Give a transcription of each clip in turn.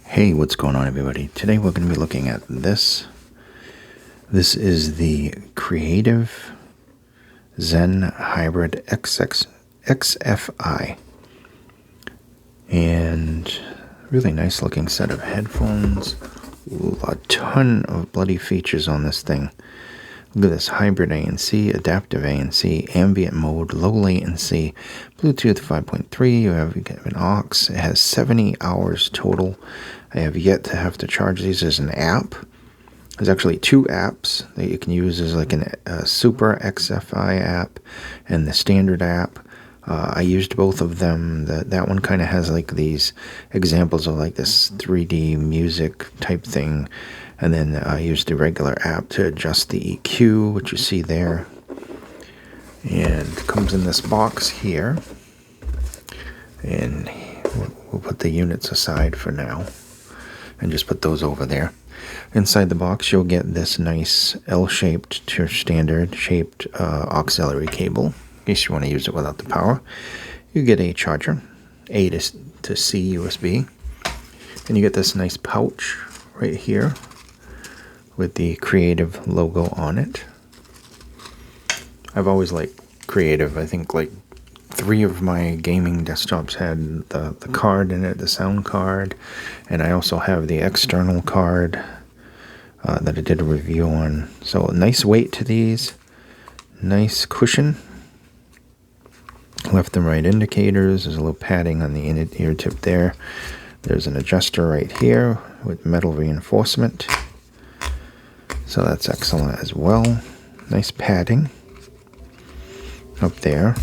Hey, what's going on, everybody? Today we're going to be looking at this. This is the Creative Zen Hybrid XFI. And really nice looking set of headphones. A ton of bloody features on this thing. Look at this: hybrid ANC, adaptive ANC, ambient mode, low latency, Bluetooth 5.3, you have an aux. It has 70 hours total. I have yet to have to charge these as an app. There's actually two apps that you can use as like a Super XFI app and the standard app. I used both of them. That one kind of has like these examples of like this 3D music type thing. And then I used the regular app to adjust the EQ, which you see there. And it comes in this box here. And we'll put the units aside for now and just put those over there. Inside the box, you'll get this nice L-shaped to standard shaped auxiliary cable, in case you want to use it without the power. You get a charger, A to C USB. And you get this nice pouch right here with the Creative logo on it. I've always liked Creative. I think like 3 of my gaming desktops had the card in it, the sound card, and I also have the external card that I did a review on. So nice weight to these, nice cushion, left and right indicators. There's a little padding on the ear tip there. There's an adjuster right here with metal reinforcement. So that's excellent as well. Nice padding up there.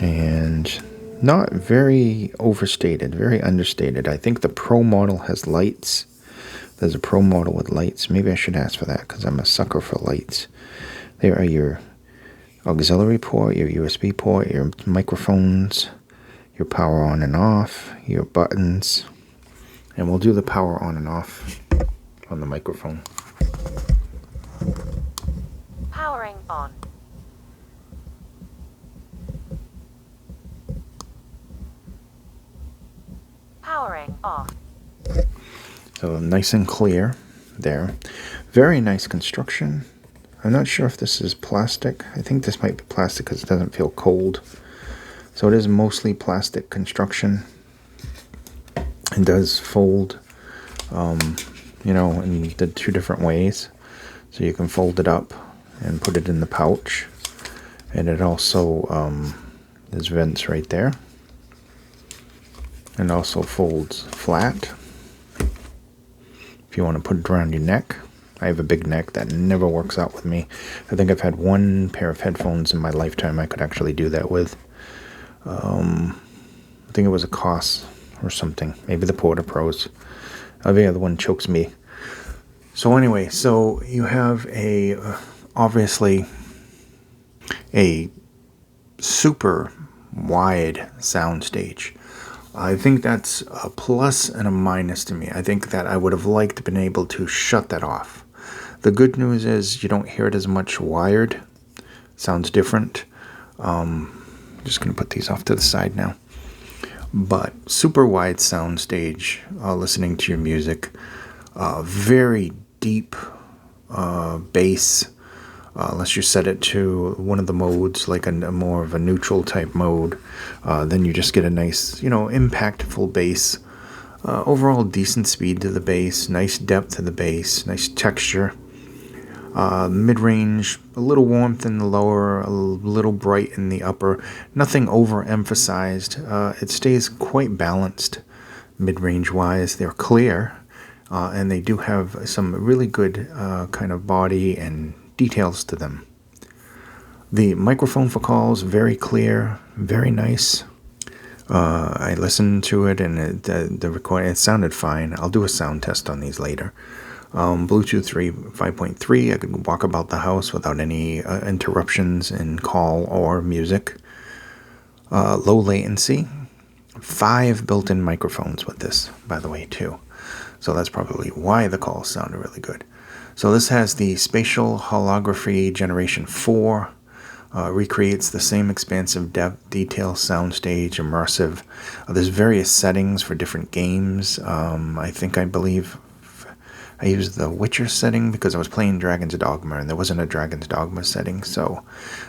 And not very overstated, very understated. I think the Pro model has lights. There's a Pro model with lights. Maybe I should ask for that because I'm a sucker for lights. There are your auxiliary port, your USB port, your microphones, your power on and off, your buttons. And we'll do the power on and off on the microphone. Powering on. Powering off. So nice and clear there. Very nice construction. I'm not sure if this is plastic. I think this might be plastic because it doesn't feel cold. So it is mostly plastic construction. It does fold, in the 2 different ways. So you can fold it up and put it in the pouch. And it also, there's vents right there. And also folds flat if you want to put it around your neck. I have a big neck that never works out with me. I think I've had 1 pair of headphones in my lifetime I could actually do that with. I think it was a Koss or something. Maybe the Porta Pros. The other one chokes me. So anyway, so you have obviously a super wide soundstage. I think that's a plus and a minus to me. I think that I would have liked to been able to shut that off. The good news is you don't hear it as much wired. Sounds different. I'm just going to put these off to the side now. But super wide soundstage, listening to your music. Very deep bass. Unless you set it to one of the modes, like a more of a neutral type mode, then you just get a nice, impactful bass. Overall decent speed to the bass, nice depth to the bass, nice texture. Mid-range, a little warmth in the lower, a little bright in the upper. Nothing overemphasized. It stays quite balanced mid-range wise. They're clear, and they do have some really good kind of body and details to them. The microphone for calls, very clear, very nice. I listened to it and the recording, it sounded fine. I'll do a sound test on these later. Bluetooth 5.3, I could walk about the house without any interruptions in call or music. Low latency. 5 built-in microphones with this, by the way, too. So that's probably why the calls sounded really good. So this has the Spatial Holography Generation 4. Recreates the same expansive depth, detail, soundstage, immersive. There's various settings for different games. I believe I used the Witcher setting because I was playing Dragon's Dogma and there wasn't a Dragon's Dogma setting. So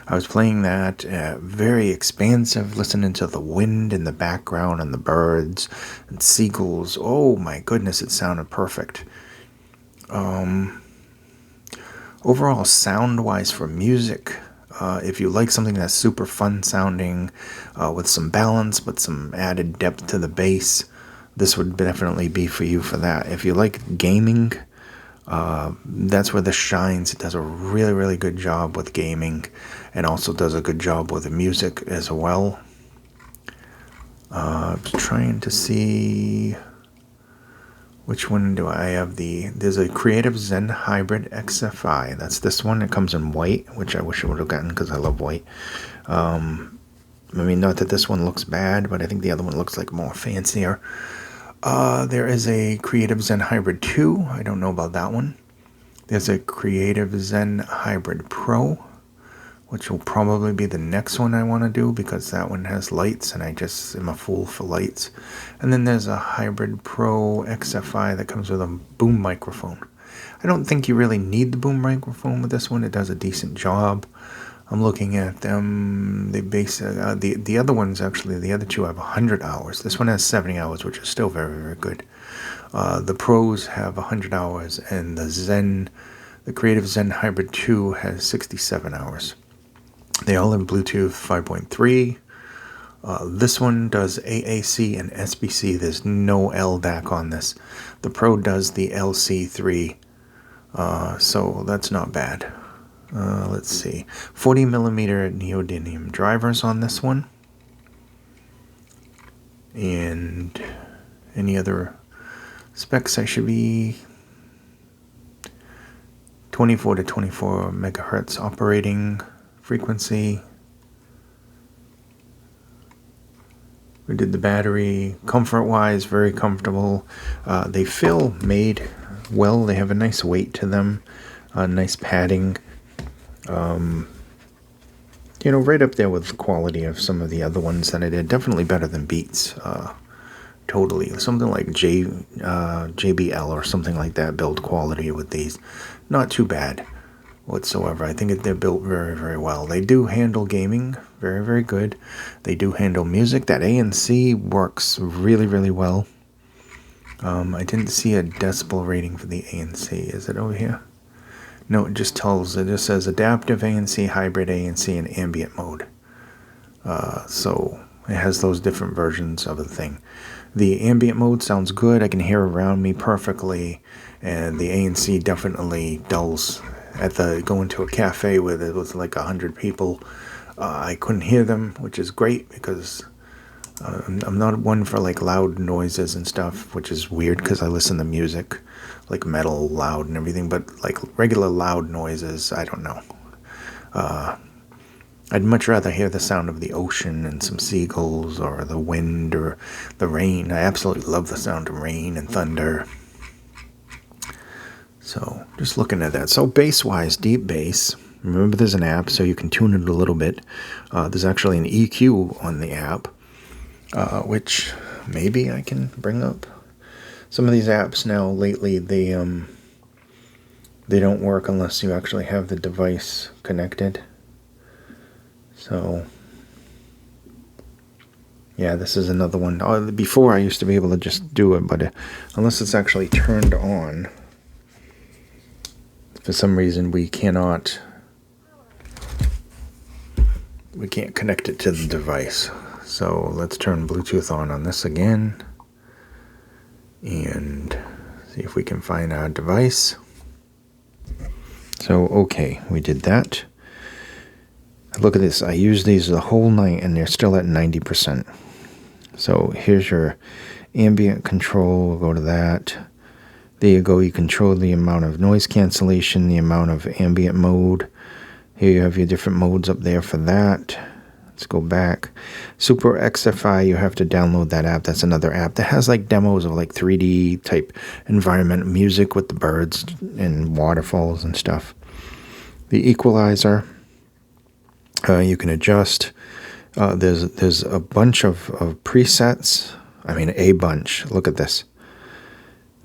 I was playing that. Very expansive, listening to the wind in the background and the birds and seagulls. Oh my goodness, it sounded perfect. Overall, sound-wise for music, if you like something that's super fun sounding, with some balance, but some added depth to the bass, this would definitely be for you for that. If you like gaming, that's where this shines. It does a really, really good job with gaming and also does a good job with the music as well. Trying to see which one do I have. There's a Creative Zen Hybrid XFI. That's this one. It comes in white, which I wish I would have gotten because I love white. Not that this one looks bad, but I think the other one looks like more fancier. There is a Creative Zen Hybrid 2. I don't know about that one. There's a Creative Zen Hybrid Pro, which will probably be the next one I want to do because that one has lights and I just am a fool for lights. And then there's a Hybrid Pro XFI that comes with a boom microphone. I don't think you really need the boom microphone with this one. It does a decent job. I'm looking at them. The other ones, actually, the other two have 100 hours. This one has 70 hours, which is still very, very good. The Pros have 100 hours, and the Creative Zen Hybrid 2 has 67 hours. They all have Bluetooth 5.3. This one does AAC and SBC. There's no LDAC on this. The Pro does the LC3, so that's not bad. Let's see. 40 millimeter neodymium drivers on this one. And any other specs I should be 24 to 24 megahertz operating frequency. We did the battery. Comfort-wise, very comfortable. They feel made well. They have a nice weight to them. Nice padding. Right up there with the quality of some of the other ones that I did. Definitely better than Beats. Totally. Something like JBL or something like that build quality with these. Not too bad whatsoever. I think they're built very, very well. They do handle gaming very, very good. They do handle music. That ANC works really, really well. I didn't see a decibel rating for the ANC. Is it over here? No, it just says adaptive ANC, hybrid ANC, and ambient mode. So it has those different versions of the thing. The ambient mode sounds good. I can hear around me perfectly, and the ANC definitely dulls. Going to a cafe where there was like 100 people, I couldn't hear them, which is great because I'm not one for like loud noises and stuff, which is weird because I listen to music like metal loud and everything, but like regular loud noises, I don't know. I'd much rather hear the sound of the ocean and some seagulls or the wind or the rain. I absolutely love the sound of rain and thunder. So just looking at that. So bass-wise, deep bass. Remember there's an app so you can tune it a little bit. There's actually an EQ on the app, which maybe I can bring up. Some of these apps now lately, they don't work unless you actually have the device connected. So yeah, this is another one. Before I used to be able to just do it, but unless it's actually turned on, for some reason we can't connect it to the device. So let's turn Bluetooth on this again and see if we can find our device. So okay, we did that. Look at this. I used these the whole night and they're still at 90%. So here's your ambient control. We'll go to that. There you go. You control the amount of noise cancellation, the amount of ambient mode. Here you have your different modes up there for that. Let's go back. Super XFI, you have to download that app. That's another app that has like demos of like 3D type environment music with the birds and waterfalls and stuff. The equalizer. You can adjust. There's a bunch of presets. I mean, a bunch. Look at this.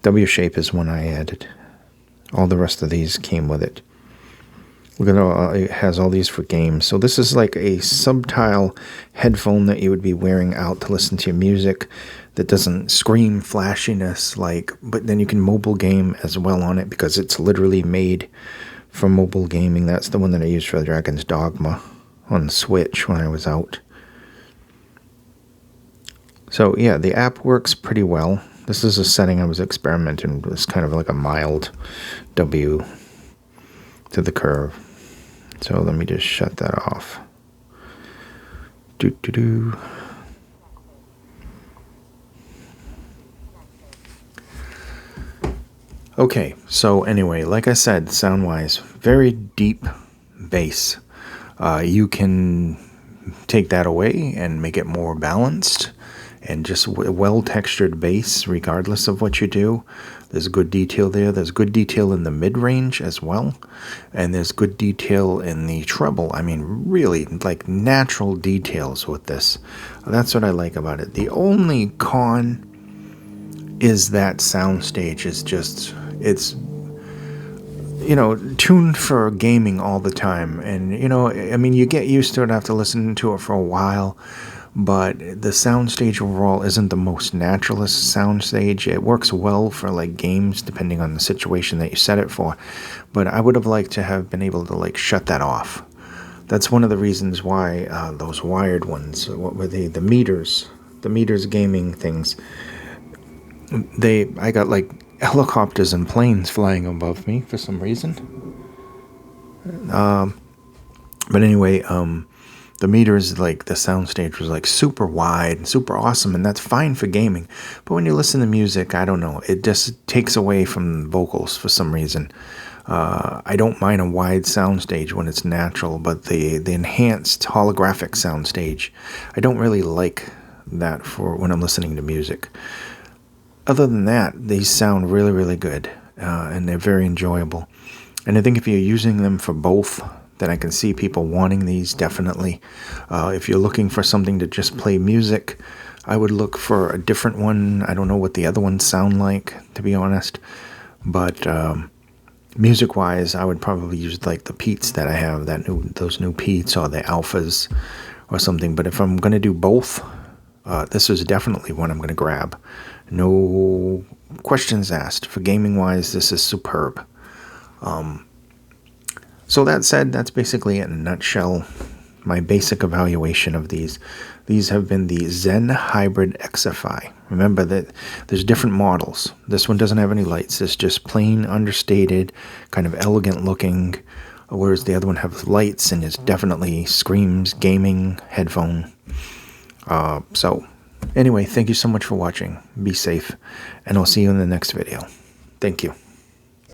W shape is one I added. All the rest of these came with it. Look at all, it has all these for games. So this is like a subtile headphone that you would be wearing out to listen to your music that doesn't scream flashiness, but then you can mobile game as well on it because it's literally made for mobile gaming. That's the one that I used for Dragon's Dogma on the Switch when I was out. So yeah, the app works pretty well. This is a setting I was experimenting with. It's kind of like a mild W to the curve. So let me just shut that off. Do. Okay, so anyway, like I said, sound-wise, very deep bass. You can take that away and make it more balanced and just well-textured bass regardless of what you do. There's good detail there. There's good detail in the mid-range as well. And there's good detail in the treble. I mean, really, like natural details with this. That's what I like about it. The only con is that soundstage is just, it's, tuned for gaming all the time. And, I mean, you get used to it after listening to it for a while. But the soundstage overall isn't the most naturalist soundstage. It works well for like games depending on the situation that you set it for. But I would have liked to have been able to like shut that off. That's one of the reasons why those wired ones, what were they? The meters gaming things. I got like helicopters and planes flying above me for some reason. But anyway, the meters, like the soundstage was like super wide and super awesome, and that's fine for gaming. But when you listen to music, I don't know, it just takes away from vocals for some reason. I don't mind a wide soundstage when it's natural, but the enhanced holographic soundstage, I don't really like that for when I'm listening to music. Other than that, these sound really, really good, and they're very enjoyable. And I think if you're using them for both, then I can see people wanting these, definitely. If you're looking for something to just play music, I would look for a different one. I don't know what the other ones sound like, to be honest. But music-wise, I would probably use like the Peats that I have, those new Peats or the Alphas or something. But if I'm going to do both, this is definitely one I'm going to grab. No questions asked. For gaming-wise, this is superb. So that said, that's basically in a nutshell my basic evaluation of these. These have been the Zen Hybrid XFI. Remember that there's different models. This one doesn't have any lights. It's just plain, understated, kind of elegant looking, whereas the other one has lights and is definitely screams gaming headphone. So anyway, thank you so much for watching. Be safe, and I'll see you in the next video. Thank you.